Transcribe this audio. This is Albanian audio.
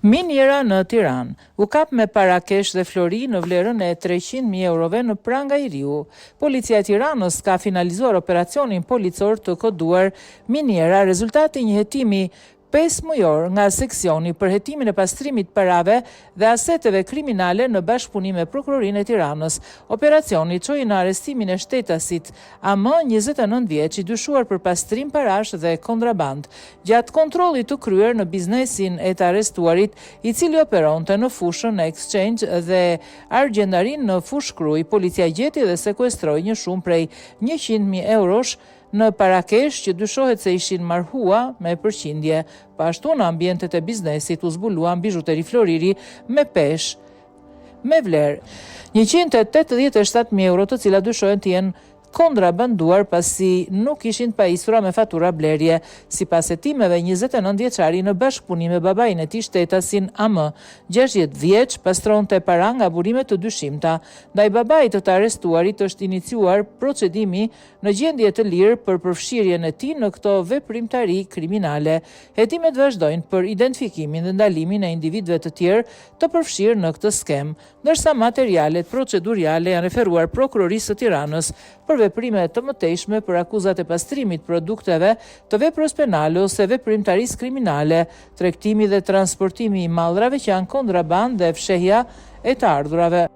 Miniera në Tiranë. U kap me para kesh dhe flori në vlerën e 300.000 eurove në Pranga i Riu. Policia e Tiranës ka finalizuar operacionin policor të koduar Miniera, rezultati një hetimi 5 mujor nga seksioni për hetimin e pastrimit parave dhe aseteve kriminale në bashkëpunim me Prokurorinë e Tiranës. Operacioni çoi në arestimin e shtetasit AM 29 vjeç i dyshuar për pastrim parash dhe kontraband. Gjatë kontrollit të kryer në biznesin e të arrestuarit, i cili operonte në fushën e Exchange dhe Argjendarin në Fushë Kruj, policia gjeti dhe sekuestroi një shumë prej 100.000 eurosh në parakesh që dyshohet se ishin marhua me përqindje. Pashtu në ambientet e biznesit u zbuluan bizhuteri floriri me pesh me vlerë 187.000 euro, të cilat dyshohen të jenë kontrabanduar pasi nuk ishin pajisura me fatura blerje. Sipas hetimeve, 29 vjeçari në bashkëpunim me babain e tij shtetasin AM 60 vjeç pastronte para nga burime të dyshimta. Ndaj babait të arrestuarit është iniciuar procedimi në gjendje të lirë për përfshirjen e tij në këto veprimtari kriminale. Hetimet vazhdojnë për identifikimin dhe ndalimin e individëve të tjerë të përfshirë në këtë skem, ndërsa materialet procedurale janë referuar Prokurorisë së Tiranës për veprime të mëtejshme për akuzat e pastrimit produkteve të veprës penale ose veprimtarisë kriminale, tregtimi dhe transportimi i mallrave që janë kontrabandë dhe fshehja e të ardhurave.